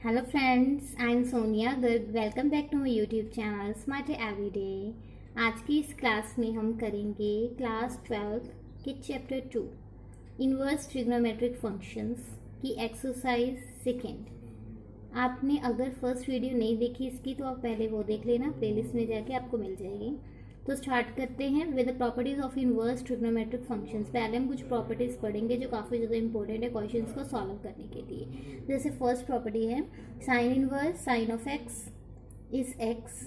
Hello friends, I am Sonia Garg. Welcome back to my YouTube channel Smart Everyday. आज की इस class में हम करेंगे क्लास 12 के चैप्टर 2 इनवर्स ट्रिग्नोमेट्रिक फंक्शंस की एक्सरसाइज सेकेंड। आपने अगर फर्स्ट वीडियो नहीं देखी इसकी तो आप पहले वो देख लेना, प्लेलिस्ट में जाके आपको मिल जाएगी। तो स्टार्ट करते हैं with the properties of inverse trigonometric functions. पहले हम कुछ प्रॉपर्टीज पढ़ेंगे जो काफ़ी ज़्यादा इंपॉर्टेंट है क्वेश्चंस को सॉल्व करने के लिए। जैसे फर्स्ट प्रॉपर्टी है sine inverse sine of x is x,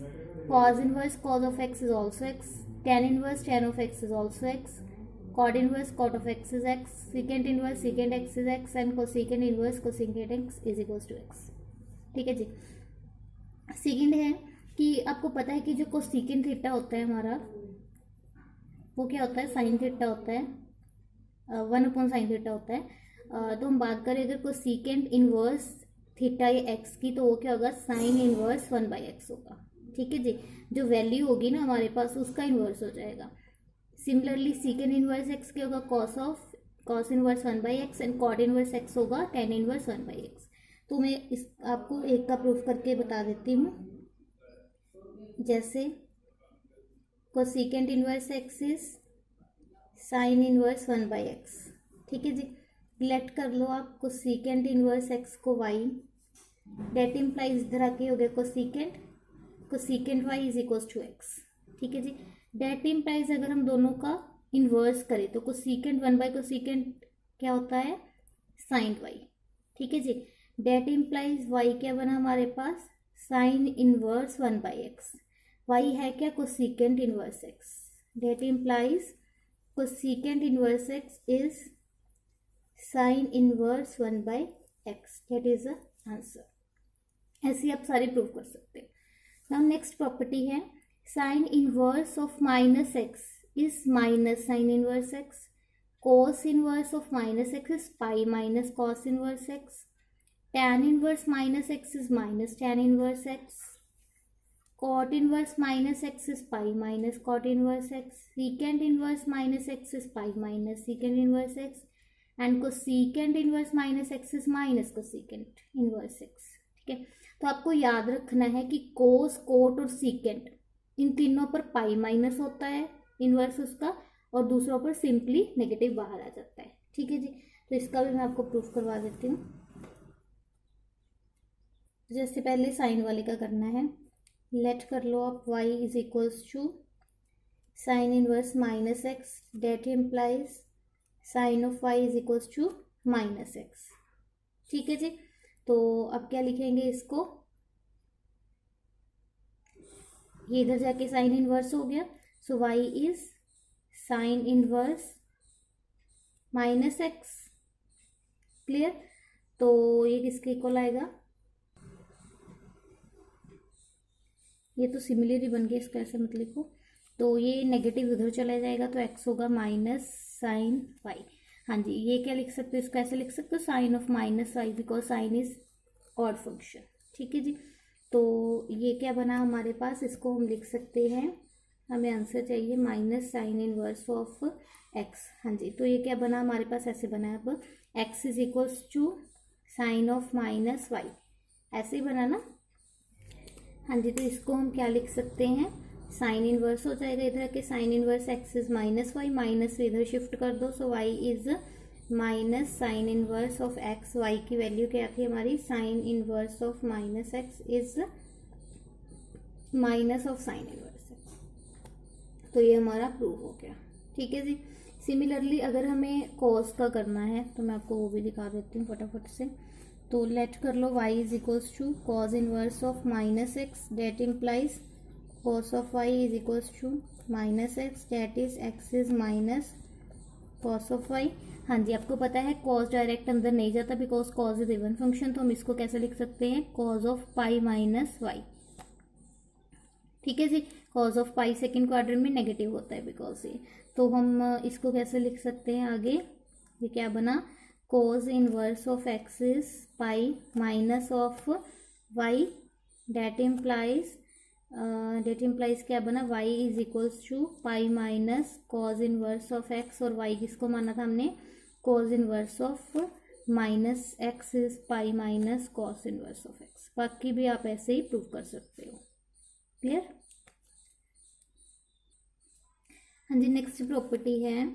cos inverse cos of x is also x, tan inverse tan of x is also x, cot inverse cot of x is x, secant inverse secant x is x and cosecant inverse cosecant x is equals to x. ठीक है जी। Second है कि आपको पता है कि जो cosecant theta होता है हमारा वो क्या होता है, साइन थीटा होता है, 1/sin थीटा होता है। तो हम बात करें अगर कोसेकेंट इनवर्स थीटा या एक्स की तो वो क्या होगा, साइन इनवर्स 1/x होगा। ठीक है जी। जो वैल्यू होगी ना हमारे पास उसका इनवर्स हो जाएगा। सिमिलरली सीकेंट इनवर्स एक्स क्या होगा, cos inverse 1/x and cot inverse x होगा टेन इनवर्स 1/x। तो मैं इस आपको एक का प्रूफ करके बता देती हूँ। जैसे cosecant inverse x is sine inverse 1/x। ठीक है जी। लेट कर लो आप कोसेकेंट इनवर्स एक्स को y, डेट इम्प्लाइज इधर आके हो गया cosecant y is equals to x। ठीक है जी। डेट इम्प्लाइज अगर हम दोनों का इनवर्स करें तो कोसेकेंट 1/कोसेकेंट क्या होता है, साइन y। ठीक है जी। डेट इम्प्लाइज y क्या बना हमारे पास, साइन इनवर्स 1/x। y है क्या, cosecant inverse x। That implies cosecant inverse x is sine inverse 1/x। That is the answer. ऐसे आप सारे प्रूव कर सकते हैं। नाउ नेक्स्ट प्रॉपर्टी है sine inverse of minus x is minus sine inverse x, cos inverse of minus x is pi minus cos inverse x, tan inverse minus x is minus tan inverse x, cot inverse minus x is pi minus cot inverse x, secant inverse minus x is pi minus secant inverse x and cosecant inverse minus x is minus cosecant inverse x. ठीक है। तो आपको याद रखना है कि कोस coat और secant इन तीनों पर पाई माइनस होता है इनवर्स उसका, और दूसरों पर सिंपली नेगेटिव बाहर आ जाता है। ठीक है जी। तो इसका भी मैं आपको प्रूफ करवा देती हूँ। जैसे पहले साइन वाले का करना है, लेट कर लो आप y is equals to sine inverse minus x, that implies sine of y is equals to minus x. ठीक है जी। तो अब क्या लिखेंगे इसको, ये इधर जाके साइन इनवर्स हो गया, सो y is sine inverse minus x. Clear. तो ये किसके इक्वल आएगा, ये तो सिमिलर बन गया, इसका ऐसे मत लिखो। तो ये नेगेटिव उधर चला जाएगा तो x होगा माइनस साइन y। हाँ जी, ये क्या लिख सकते हो, इसको ऐसे लिख सकते हो sine of minus y because sine is odd function. ठीक है जी। तो ये क्या बना हमारे पास, इसको हम लिख सकते हैं, हमें आंसर चाहिए minus sine inverse of x। हाँ जी। तो ये क्या बना हमारे पास, ऐसे बना है अब x is equals to sine of minus y, ऐसे ही बना ना। हाँ जी। तो इसको हम क्या लिख सकते हैं, साइन इनवर्स हो जाएगा इधर के sine inverse x is minus y, minus इधर शिफ्ट कर दो, so y is minus sine inverse of x. Y की वैल्यू क्या थी हमारी, sine inverse of minus x is minus of sine inverse x. तो ये हमारा प्रूव हो गया। ठीक है जी। सिमिलरली अगर हमें कॉस का करना है तो मैं आपको वो भी दिखा देती हूँ फटाफट से। तो लेट कर लो y is equals to cos inverse of minus x, that implies cos of y is equals to minus x, that is x is minus cos of y। हाँ जी। आपको पता है cos डायरेक्ट अंदर नहीं जाता because cos is even function, तो हम इसको कैसे लिख सकते हैं, cos of pi minus y। ठीक है जी। cos of pi second quadrant में नेगेटिव होता है बिकॉज ये, तो हम इसको कैसे लिख सकते हैं आगे, ये क्या बना, cos inverse of x is pi minus of y, that implies क्या बना, y is equals to pi minus cos inverse of x, और y किसको माना था हमने, cos inverse of minus x is pi minus cos inverse of x. बाकी भी आप ऐसे ही प्रूव कर सकते हो। क्लियर? हाँ जी, नेक्स्ट प्रॉपर्टी है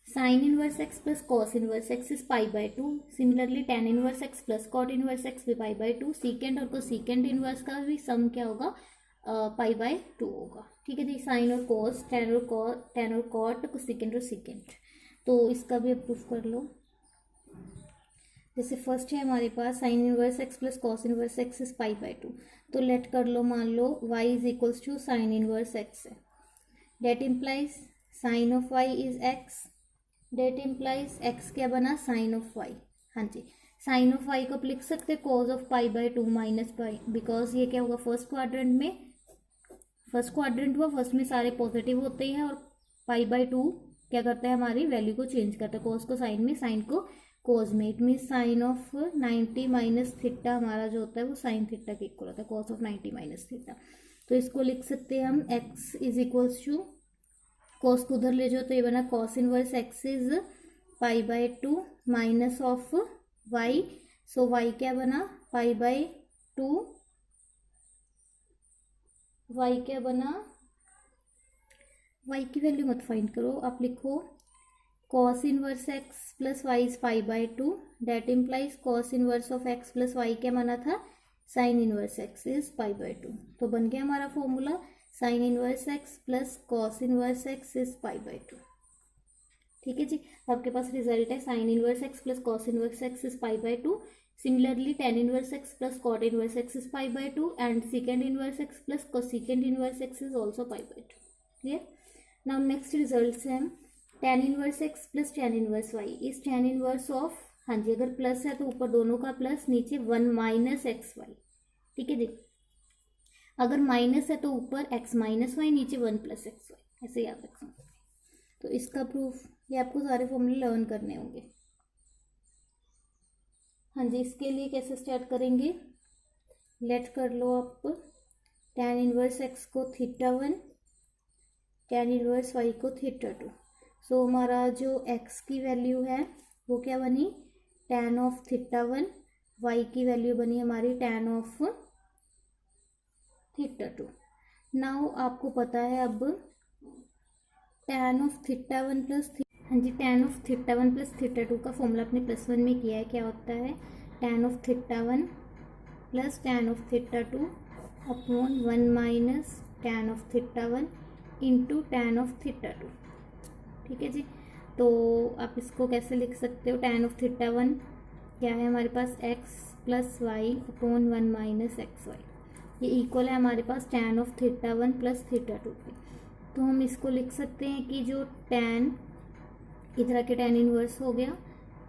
sine inverse x plus cos inverse x is pi by 2। Similarly tan inverse x plus cot inverse x भी पाई बाय 2। सीकेंड और कोसीकेंड इनवर्स का भी सम क्या होगा, पाई बाय 2 होगा। ठीक है जी, साइन और कॉस, टेन और कॉट, कोसीकेंड और सीकेंड। तो इसका भी प्रूफ कर लो। जैसे फर्स्ट है हमारे पास sine inverse x plus cos inverse x is pi by 2। तो लेट कर लो, मान लो y is equals to sine inverse x है। That implies sine of y is x। That implies x क्या बना, साइन ऑफ y। हाँ जी, साइन ऑफ y को आप लिख सकते हैं cause of pi by 2 minus pi, because ये क्या होगा, फर्स्ट क्वाड्रेंट में, फर्स्ट क्वाड्रेंट हुआ, फर्स्ट में सारे पॉजिटिव होते हैं और पाई बाय 2 क्या करता है, हमारी वैल्यू को चेंज करता है, कॉस को साइन में, साइन को कॉज में। It mean sine of 90 minus theta हमारा जो होता है वो साइन थीटा के इक्वल होता है, कॉस ऑफ 90 माइनस थीटा। तो इसको लिख सकते हैं हम x is equals to, cos को उधर ले जाओ तो ये बना cos inverse x is pi by 2 minus of y। So y क्या बना, पाई बाय 2। y क्या बना, y की वैल्यू मत फाइंड करो, आप लिखो cos inverse x plus y is pi by 2। Date implies cos inverse of x plus y क्या माना था, sign inverse x is pi by 2। तो बन गया हमारा formula sine inverse x plus cos inverse x is pi by 2। ठीक है जी, आपके पास रिजल्ट है sine inverse x plus cos inverse x is pi by 2। Similarly tan inverse x plus cot inverse x is pi by 2 and second inverse x plus cosecant inverse x is also pi by 2। Clear? Now next result है tan inverse x plus tan inverse y is tan inverse of, हाँ जी, अगर plus है तो ऊपर दोनों का plus, नीचे 1 माइनस एक्स वाई। ठीक है जी, अगर माइनस है तो ऊपर x माइनस वाई, नीचे 1 प्लस एक्स वाई, ऐसे याद रखना। तो इसका प्रूफ, ये आपको सारे फॉर्मूले लर्न करने होंगे। हाँ जी, इसके लिए कैसे स्टार्ट करेंगे, लेट कर लो आप टेन इनवर्स x को थीटा 1, टेन इनवर्स y को थीटा 2। सो हमारा जो x की वैल्यू है वो क्या बनी, टेन ऑफ थीटा 1, y की वैल्यू बनी हमारी टेन ऑफ थीटा 2। नाउ आपको पता है अब टेन ऑफ थीटा 1 प्लस, हाँ जी, tan of theta 1 plus theta 2 का फॉर्मूला अपने प्लस 1 में किया है, क्या होता है, ten of theta 1 plus ten of theta 2 upon 1 minus ten of theta 1 into ten of theta 2। ठीक है जी, तो आप इसको कैसे लिख सकते हो, टेन ऑफ थीटा 1 क्या है हमारे पास, x plus y upon 1 minus x y, ये इक्वल है हमारे पास tan of theta 1 plus theta 2 के। तो हम इसको लिख सकते हैं कि जो टेन, इधर के टेन इनवर्स हो गया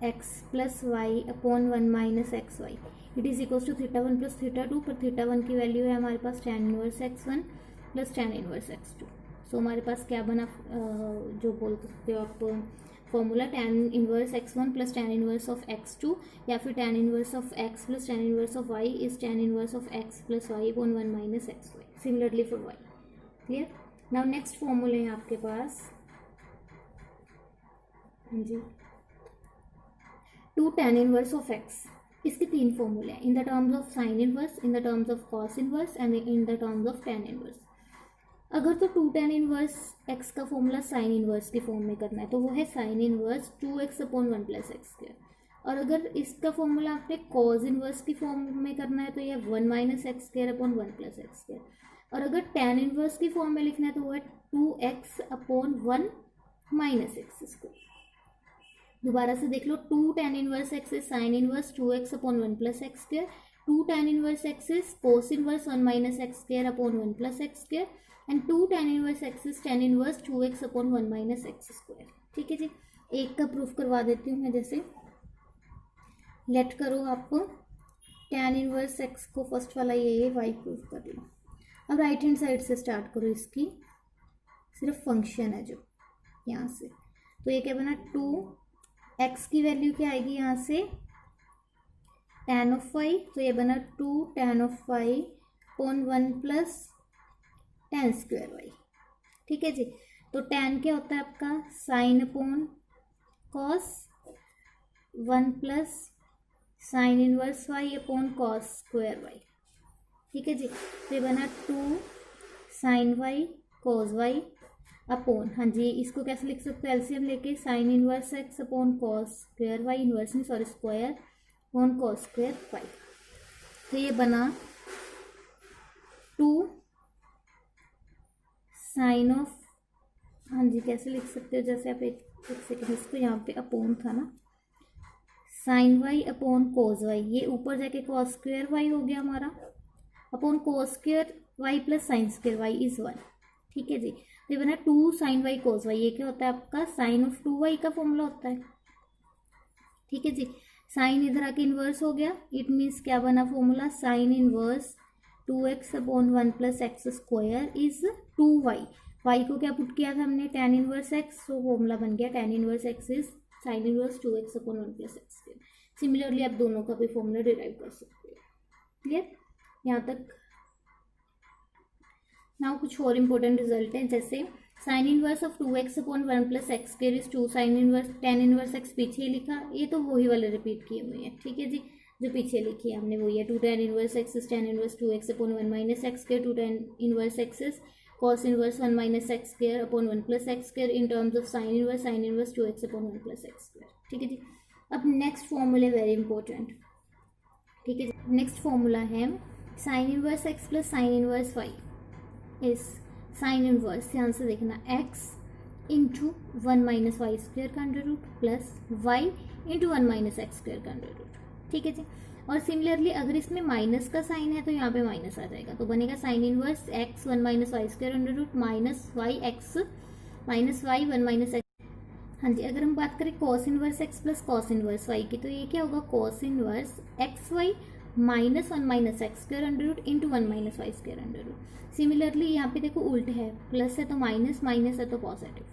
x plus y upon 1 minus x y, it is equal to theta 1 plus theta 2, पर थीटा 1 की वैल्यू है हमारे पास tan inverse x1 plus tan inverse x2। So हमारे पास क्या बना, जो बोल सकते हो आप formula, tan inverse x1 plus tan inverse of x2, या फिर tan inverse of x plus tan inverse of y is tan inverse of x plus y upon 1 minus x y, similarly for y। Clear? Now next फॉर्मूले हैं आपके पास, हाँ जी, two tan inverse of x। इसके तीन फॉर्मूले हैं, in the terms of sine inverse, in the terms of cos inverse and in the terms of tan inverse. अगर तो टू टेन इनवर्स x का फॉर्मूला साइन इनवर्स की form में करना है तो वो है sine inverse 2x upon 1 plus x square, और अगर इसका फॉर्मूला आपने कॉज इनवर्स की फॉर्म में करना है तो ये 1 minus x square upon 1 plus x square, और अगर टेन इनवर्स की फॉर्म में लिखना है तो वो है 2x upon 1 minus x square. दोबारा से देख लो, two tan inverse x is sine inverse 2x upon 1 plus x square, two tan inverse x is cos inverse 1 minus x square upon 1 plus x square, and two tan inverse x is tan inverse 2x upon 1 minus x square. ठीक है जी, एक का proof करवा देती हूँ मैं, जैसे late करो आपको टेन इनवर्स एक्स को फर्स्ट वाला ये y प्रूफ कर लो। अब राइट हैंड साइड से स्टार्ट करो, इसकी सिर्फ फंक्शन है जो यहाँ से, तो ये क्या बना, टू एक्स की वैल्यू क्या आएगी यहाँ से, टेन ऑफ वाई, तो ये बना two tan of y upon 1 plus tan square y. ठीक है जी, तो टेन क्या होता है आपका, sine upon cos 1 plus sine inverse y upon cos square y. ठीक है जी, तो ये बना 2 sine y cos y upon, हाँ जी इसको कैसे लिख सकते हैं, एलसीएम लेके sine inverse x upon cos square y, inverse नहीं sorry square upon cos square Y. तो ये बना 2 साइन ऑफ, हाँ जी कैसे लिख सकते हो, जैसे आप एक सेकेंड इसको यहाँ पे अपॉन था ना, sine y upon cos y, ये ऊपर जाके कॉस स्क्वायर वाई हो गया हमारा, upon cos square y plus sine square y is 1। ठीक है जी, तो ये बना 2 साइन वाई कोस वाई, ये क्या होता है आपका साइन ऑफ 2 वाई का फॉर्मूला होता है। ठीक है जी, साइन इधर आके इन्वर्स हो गया, इट मीन्स क्या बना formula, sine inverse 2x upon 1 plus x square is 2y। Y को क्या पुट किया था हमने, tan इनवर्स x, तो फॉर्मूला बन गया tan inverse x is sine inverse 2x upon 1 plus x square. Similarly आप दोनों का भी फॉर्मूला डिराइव कर सकते हो। क्लियर यहाँ तक। नाउ कुछ और इंपॉर्टेंट रिजल्ट है, जैसे sign inverse of 2x upon 1 plus x square is 2 sine inverse tan inverse x पीछे लिखा, ये तो वही वाले रिपीट किए हुए हैं। ठीक है जी, जो पीछे लिखी है हमने वही है, 2 tan inverse x is tan inverse 2x upon 1 minus x square, 2 tan inverse x is cos inverse 1 minus x square upon 1 plus x square in terms of sine inverse 2x upon 1 plus x square. ठीक है जी, अब next formula very important. ठीक है जी, next formula है sine inverse x plus sine inverse y is sine inverse, ध्यान से देखना, x into 1 minus y square का under root plus y into 1 minus x square का अंडर रूट। ठीक है जी, और सिमिलरली अगर इसमें माइनस का साइन है तो यहाँ पे माइनस आ जाएगा, तो बनेगा sine inverse x 1 minus y square under root minus y x minus y 1 minus x. हाँ जी, अगर हम बात करें cos inverse x plus cos inverse y की, तो ये क्या होगा, cos inverse x y minus 1 minus x square under root into 1 minus y square under root. Similarly यहाँ पे देखो उल्ट है, प्लस है तो माइनस, माइनस है तो पॉजिटिव।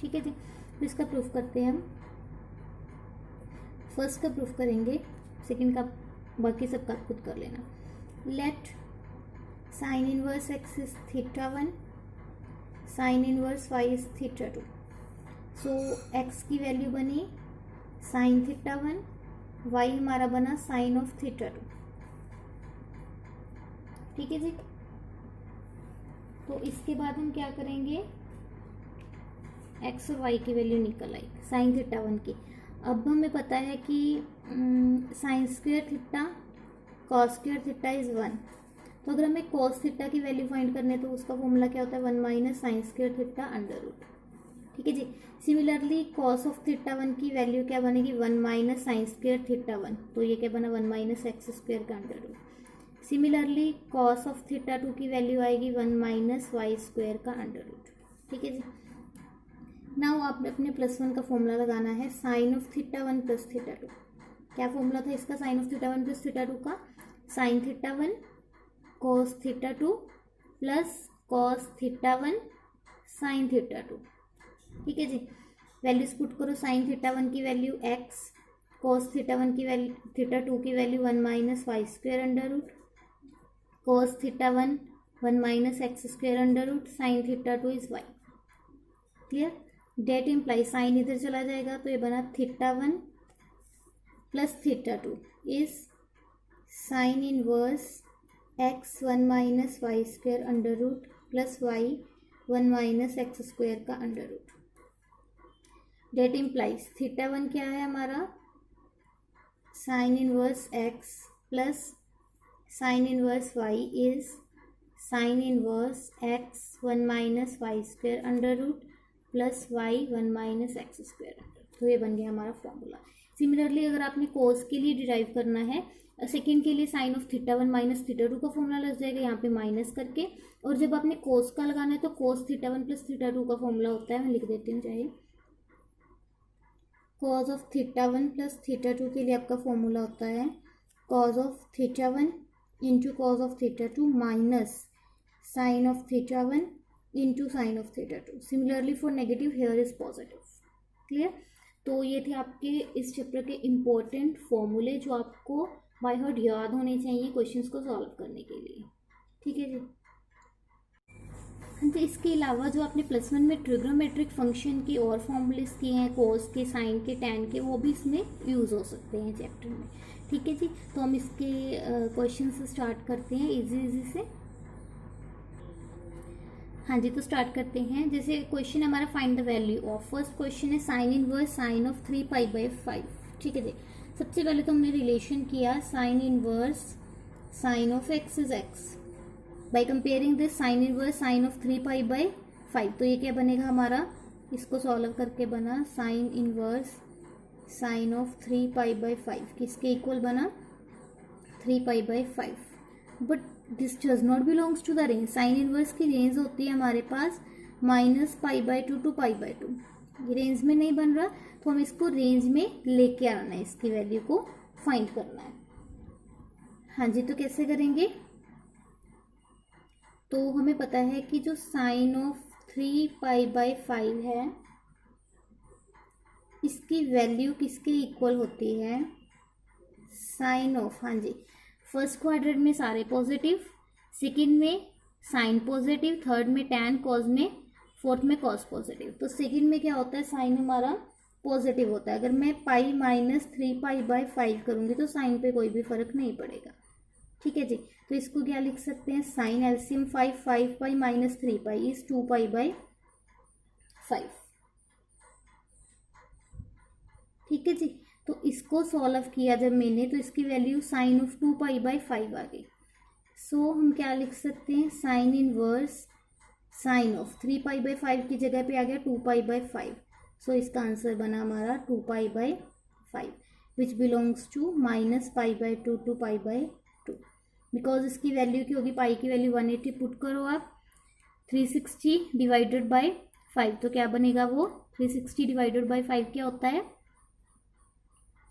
ठीक है जी, तो इसका प्रूफ करते हैं हम। फर्स्ट का प्रूफ करेंगे, सेकंड का बाकी सबका खुद कर लेना। Let sine inverse x is theta 1, sine inverse y is theta 2। So x की वैल्यू बनी साइन थीटा 1, वाई हमारा बना साइन ऑफ थीटा 2। ठीक है जी, तो इसके बाद हम क्या करेंगे, एक्स और वाई की वैल्यू निकल आई साइन थीटा 1 की। अब हमें पता है कि sine square theta cos square theta is 1, तो अगर हमें कॉस थीटा की वैल्यू फाइंड करने है तो उसका फॉर्मूला क्या होता है, 1 minus sine square theta under root. ठीक है जी, सिमिलरली कॉस ऑफ थीटा 1 की वैल्यू क्या बनेगी, 1 माइनस साइन स्क्वायर थीटा 1, तो ये क्या बना 1 माइनस एक्स स्क्वायर का under root. Similarly cos of theta 2 की वैल्यू आएगी 1 माइनस वाई स्क्वायर का अंडर रूट। ठीक है जी, नाउ आपने अपने +1 का फॉर्मूला लगाना है, sine of theta 1 plus theta 2। क्या फॉर्मूला था इसका, sine of theta 1 plus theta 2 का, sine theta 1 cos theta 2 plus cos theta 1 sine theta 2। ठीक है जी, वैल्यूज पुट करो, साइन थीटा 1 की वैल्यू x, कॉस थीटा 1 की वैल्यू थीटा 2 की value 1 minus y square under root, cos theta 1 1 minus x square under root, sine theta 2 is y। Clear, that imply sine इधर चला जाएगा, तो ये बना theta 1 plus theta 2 is sine inverse x 1 minus y square under root plus y 1 minus x square का under root. That implies theta 1 क्या है हमारा, sine inverse x plus sine inverse y is sine inverse x 1 minus y square under root plus y 1 minus x square. तो ये बन गया हमारा formula. Similarly अगर आपने कोस के लिए डिराइव करना है, सेकंड के लिए sine of theta 1 minus theta 2 का फॉर्मूला लग जाएगा यहाँ पे माइनस करके, और जब आपने कोस का लगाना है तो कोस थीटा 1 प्लस थीटा 2 का फॉर्मूला होता है, मैं लिख देती हूँ चाहे, cos of theta 1 plus theta 2 के लिए आपका फॉर्मूला होता है cos of theta 1 into cos of theta 2 minus sine of theta 1 into sine of theta 2। Similarly for negative here is positive. Clear, तो ये थे आपके इस चैप्टर के इम्पोर्टेंट फॉर्मूले जो आपको बाय हार्ट याद होने चाहिए क्वेश्चंस को सॉल्व करने के लिए। ठीक है जी। हाँ जी, इसके अलावा जो आपने +1 में ट्रिग्नोमेट्रिक फंक्शन के और फॉर्मूलेस किए हैं, कोस के, साइन के, टैन के, वो भी इसमें यूज़ हो सकते हैं चैप्टर में। ठीक है जी, तो हम इसके क्वेश्चन से स्टार्ट करते हैं इजी से। हाँ जी, तो स्टार्ट करते हैं। जैसे क्वेश्चन हमारा find the value of, first question है साइन इनवर्स साइन ऑफ 3π/5। ठीक है जी, सबसे पहले तो हमने रिलेशन किया sine inverse sine of x is x by comparing this sine inverse sine of 3π/5। तो ये क्या बनेगा हमारा, इसको सॉल्व करके बना साइन इनवर्स साइन ऑफ 3π/5 किसके इक्वल बना, 3π/5। But this does not belongs to the range, sine inverse की रेंज होती है हमारे पास -π/2 टू π/2। ये रेंज में नहीं बन रहा, तो हम इसको रेंज में लेके आना है, इसकी वैल्यू को फाइंड करना है। हाँ जी, तो कैसे करेंगे, तो हमें पता है कि जो साइन ऑफ 3π/5 है इसकी वैल्यू किसके इक्वल होती है, साइन ऑफ, हाँ जी, फर्स्ट क्वाड्रेंट में सारे पॉजिटिव, सेकंड में साइन पॉजिटिव, थर्ड में टैन, कॉज में, फोर्थ में कॉस पॉजिटिव। तो सेकंड में क्या होता है, साइन हमारा पॉजिटिव होता है। अगर मैं पाई -3π/5 करूंगी तो साइन पे कोई भी फर्क नहीं पड़ेगा। ठीक है जी, तो इसको क्या लिख सकते हैं, साइन एलसीएम 5π -3π इज 2π/5। ठीक है जी, तो इसको सॉल्व किया जब मैंने, तो इसकी वैल्यू साइन ऑफ 2π/5 आ गई। सो हम क्या लिख सकते हैं, साइन इनवर्स साइन ऑफ 3π/5 की जगह पे आ गया 2π/5। सो इसका आंसर बना हमारा 2π/5 which belongs to -π/2 to π/2। Because इसकी वैल्यू क्या होगी, पाई की वैल्यू 180 पुट करो आप, 360 डिवाइडेड बाय 5, तो क्या बनेगा वो, 360 डिवाइडेड बाय 5 क्या होता है,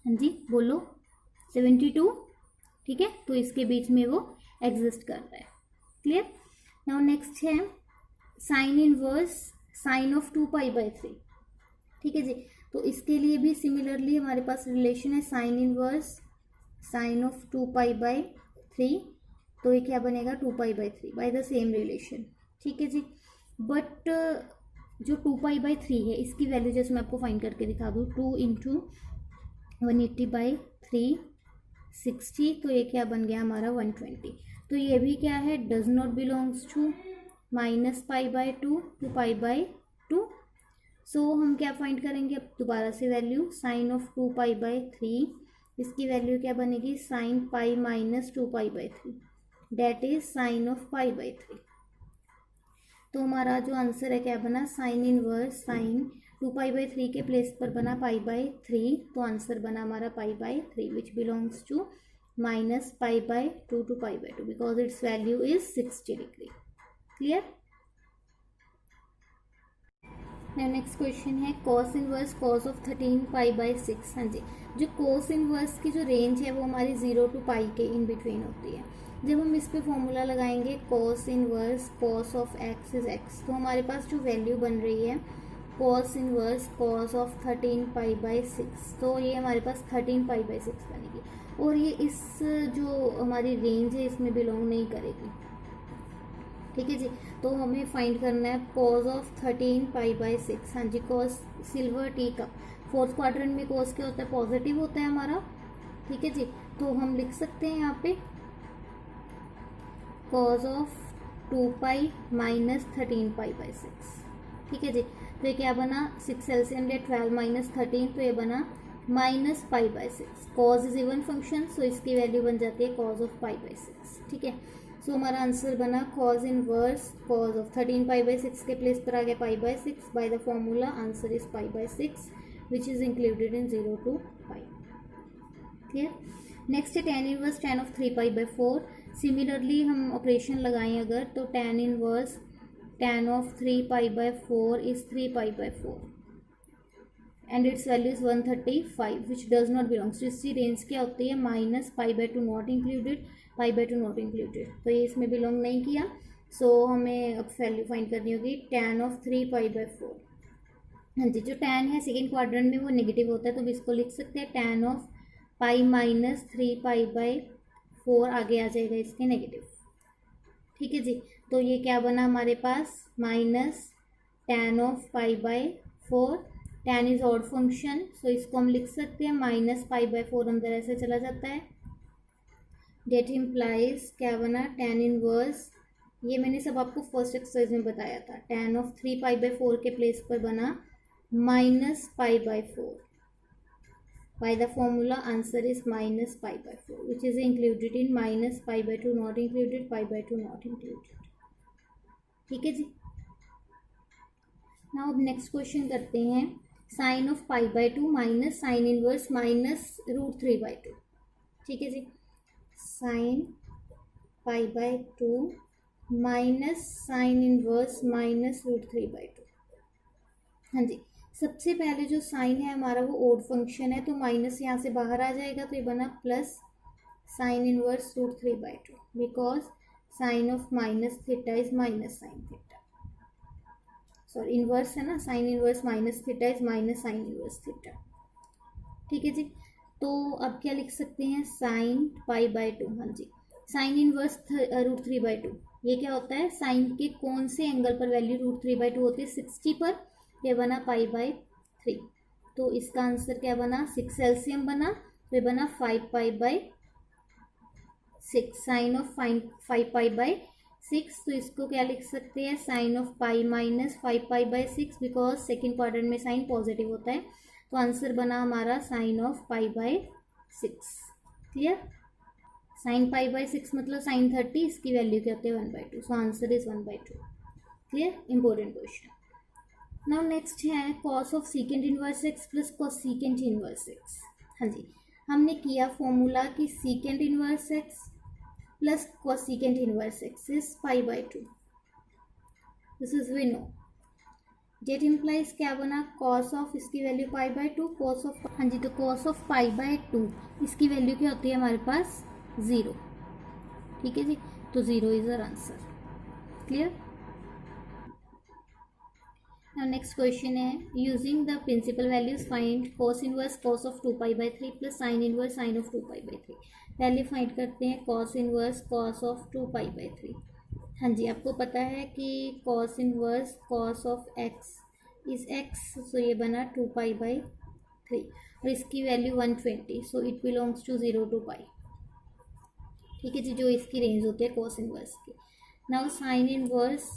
हाँ जी बोलो, 72। ठीक है, तो इसके बीच में वो एग्जिस्ट कर रहा है। क्लियर। नाउ नेक्स्ट है साइन इनवर्स साइन ऑफ 2π/3। ठीक है जी, तो इसके लिए भी सिमिलरली हमारे पास रिलेशन है साइन इनवर्स साइन ऑफ 2π/3। तो ये क्या बनेगा, 2π/3 बाय द सेम रिलेशन। ठीक है जी, बट जो 2π/3 है इसकी वैल्यू जैसे मैं आपको फाइंड करके दिखा दूँ, 2 × 180/3 60, तो ये क्या बन गया हमारा 120। तो ये भी क्या है, does not belongs to -π/2 to π/2। So हम क्या फाइंड करेंगे, अब दोबारा से वैल्यू साइन ऑफ 2π/3, इसकी वैल्यू क्या बनेगी, sine π -2π/3 that is sine of π/3। तो हमारा जो आंसर है क्या बना, साइन इनवर्स साइन 2π/3 के प्लेस पर बना π/3, तो आंसर बना हमारा π/3 which belongs to -π/2 to π/2 because its value is 60 degree. Clear. Next question है कॉस इनवर्स कॉस ऑफ 13π/6। हाँ जी, जो कॉस इनवर्स की जो रेंज है वो हमारी 0 टू पाई के इन बिटवीन होती है। जब हम इस पे फॉर्मूला लगाएंगे cos inverse cos of x is x, तो हमारे पास जो वैल्यू बन रही है कॉस इनवर्स कॉस ऑफ 13π/6, तो ये हमारे पास 13π/6 बनेगी, और ये इस जो हमारी रेंज है इसमें बिलोंग नहीं करेगी। ठीक है जी, तो हमें फाइंड करना है कॉस ऑफ 13π/6। हाँ जी, cos silver tea cup, fourth quadrant में कॉस क्या होता है, पॉजिटिव होता है हमारा। ठीक है जी, तो हम लिख सकते हैं यहाँ पे कॉस ऑफ 2π -13π/6। ठीक है जी, तो ये क्या बना, 6 एलसीएम ले 12 - 13, तो ये बना -π/6। कॉज इज इवन फंक्शन, सो इसकी वैल्यू बन जाती है कॉज ऑफ π/6। ठीक है, सो हमारा आंसर बना कॉज इनवर्स कॉज ऑफ 13π/6 के प्लेस पर आ गया π/6 by the formula, answer is π/6 which is included in 0 to π। Clear. Next है tan inverse tan of 3π/4। Similarly हम ऑपरेशन लगाएं अगर, तो tan inverse tan of 3π/4 is 3π/4 and its value is 135 which does not belongs to, इसकी range क्या होती है, -π/2 not included, π/2 not included, तो ये इसमें बिलोंग नहीं किया। सो हमें अब वैल्यू फाइंड करनी होगी tan of 3π/4। हाँ जी, जो tan है सेकेंड क्वाड्रेंट में वो नेगेटिव होता है, तो इसको लिख सकते हैं tan of π -3π/4, आगे आ जाएगा इसके नेगेटिव। ठीक है जी, तो ये क्या बना हमारे पास, minus tan of pi by 4. tan is odd function, so इसको हम लिख सकते हैं माइनस पाई बाय 4 अंदर ऐसे चला जाता है. डेट इम्प्लाइज क्या बना, tan इनवर्स, ये मैंने सब आपको फर्स्ट एक्सरसाइज में बताया था. tan ऑफ 3 पाई बाय 4 के प्लेस पर बना minus pi by 4. By the formula answer is minus pi by 4 which is included in minus pi by 2 not included, pi by 2 not included. ठीक है जी. Now अब नेक्स्ट क्वेश्चन करते हैं. Sine of pi by 2 minus sine inverse minus root 3 by 2. ठीक है जी. Sine pi by 2 minus sine inverse minus root 3 by 2. हाँ जी. सबसे पहले जो साइन है हमारा वो ओड फंक्शन है, तो माइनस यहाँ से बाहर आ जाएगा, तो ये बना plus sine inverse root 3 by 2 because sine of minus theta is minus sine theta. Sorry inverse है ना, sine inverse minus theta is minus sine inverse theta. ठीक है जी. तो अब क्या लिख सकते हैं, साइन पाई बाय 2. हाँ जी. साइन इनवर्स रूट 3 बाय 2 ये क्या होता है, साइन के कौन से एंगल पर वैल्यू रूट 3 बाय 2 होती है, 60 पर. ये बना पाई बाय 3. तो इसका आंसर क्या बना, 6 एलसीएम बना, तो ये बना 5 pi by 6. Sine of 5 pi by 6, तो इसको क्या लिख सकते हैं, sine of pi minus 5 pi by 6 because second quadrant में साइन पॉजिटिव होता है. तो आंसर बना हमारा sine of pi by 6. Clear. Sine pi by 6 मतलब साइन 30, इसकी वैल्यू क्या होती है 1/2. So answer is 1/2. Clear. Important question. Now next है cos of secant inverse x plus cosecant inverse x. हाँ जी. हमने किया फॉर्मूला कि secant inverse x plus cosecant inverse x is pi by 2. This is we know. That implies क्या बना, cos of इसकी value pi by 2, cos of, हाँ जी, तो कॉस ऑफ पाई बाय 2 इसकी वैल्यू क्या होती है हमारे पास 0. ठीक है जी. तो 0 is our answer. Clear. Now next question है, using the principal values find cos inverse cos of 2 pi by 3 plus sin inverse sin of 2 pi by 3. पहले फाइंड करते हैं cos inverse cos of 2 pi by 3. हाँ जी. आपको पता है कि cos inverse cos of x is x, so ये बना 2 pi by 3 और इसकी value 120, so it belongs to 0 to pi. ठीक है जी. जो इसकी रेंज होती है cos inverse की. Now sin inverse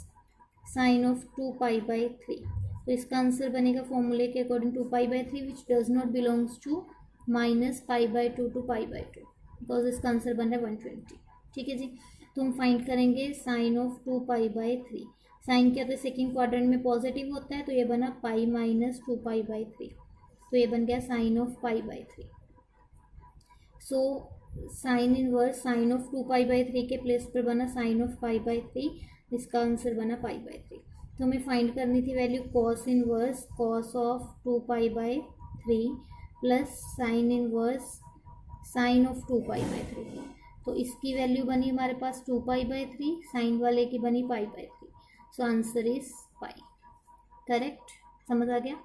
sine of 2 pi by 3, तो इसका आंसर बनेगा फॉर्मूले के according 2 pi by 3 which does not belongs to minus pi by 2 to pi by 2 because इसका आंसर बन रहा है 120. ठीक है जी. तो हम फाइंड करेंगे sine of 2 pi by 3. Sine क्या, तो सेकेंड क्वाड्रेंट में पॉजिटिव होता है, तो ये बना पाई माइनस 2 पाई बाई 3, तो ये बन गया sine of pi by 3. So sine inverse sine of 2 pi by 3 के प्लेस पर बना साइन ऑफ पाई बाई 3, इसका आंसर बना पाई बाई 3. तो हमें फाइंड करनी थी value cos inverse cos of 2 pi by 3 plus sine inverse sine of 2 pi by 3. तो इसकी वैल्यू बनी हमारे पास 2 पाई बाई 3, साइन वाले की बनी pi by 3. So answer is pi. Correct. समझ आ गया.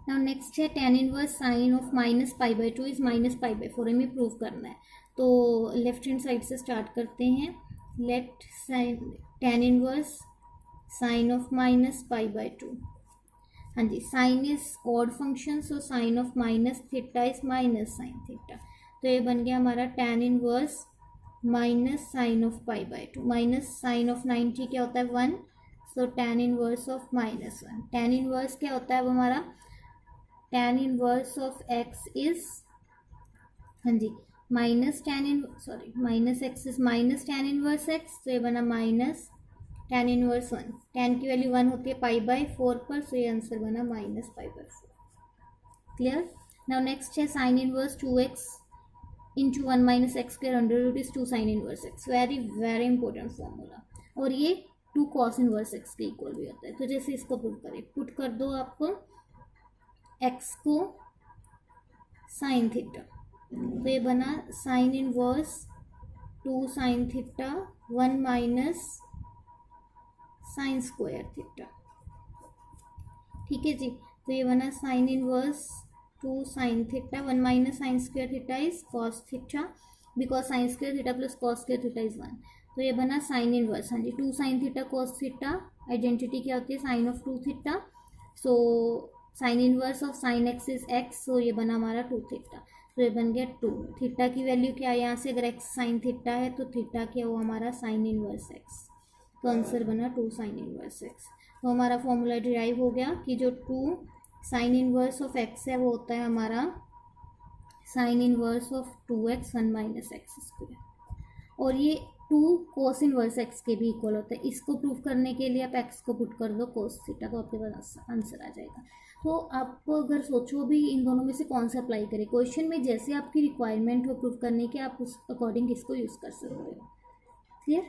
नाउ नेक्स्ट है tan inverse sine of minus pi by 2 is minus pi by 4. हमें प्रूव करना है. तो लेफ्ट हैंड साइड से स्टार्ट करते हैं. Let sine tan inverse sine of minus pi by 2. हाँ जी. Sine is odd function, so sine of minus theta is minus sine theta. तो ये बन गया हमारा tan inverse minus sine of pi by 2. Minus sine of 90 क्या होता है 1, so tan inverse of minus 1. tan inverse क्या होता है अब हमारा, tan inverse of x is, हाँ जी, minus tan in sorry minus x is minus tan inverse x, तो ये बना माइनस tan इनवर्स 1. tan की वैल्यू 1 होती है पाई बाई 4 पर, सो ये आंसर बना minus pi by 4. Clear. Now next है sine inverse 2x into 1 minus x square under root is 2 sine inverse x. Very very important formula. और ये 2 कॉस इनवर्स x के इक्वल भी होता है. तो जैसे इसको पुट करें, पुट कर दो आपको x को साइन थीटा, तो ये बना sine inverse 2 sine theta 1 minus sine square theta. ठीक है जी. तो ये बना sine inverse 2 sine theta 1 minus sine square theta is cos theta because sine square theta plus cos square theta is 1. तो ये बना साइन इनवर्स, हाँ जी, 2 sine theta cos theta, identity क्या होती है sine of 2 theta, so sine inverse of sine x is x, सो ये बना हमारा 2 थीटा, तो ये बन गया 2 थीटा की वैल्यू क्या है यहाँ से, अगर एक्स साइन थीटा है तो थीटा क्या हुआ हमारा साइन इनवर्स एक्स, तो आंसर बना 2 साइन इनवर्स एक्स। तो हमारा फॉर्मूला डिराइव हो गया कि जो 2 साइन इनवर्स ऑफ एक्स है वो होता है हमारा sine inverse of 2x 1 minus x square, और ये 2 कोस इनवर्स एक्स के भी इक्वल होता है। इसको प्रूव करने के लिए आप एक्स को पुट कर दो कोस थीटा, तो आपके पास आंसर आ जाएगा। तो आप अगर सोचो भी इन दोनों में से कौन सा अप्लाई करें, क्वेश्चन में जैसे आपकी रिक्वायरमेंट हो प्रूव करने के, आप उस अकॉर्डिंग इसको यूज़ कर सकते हो। क्लियर।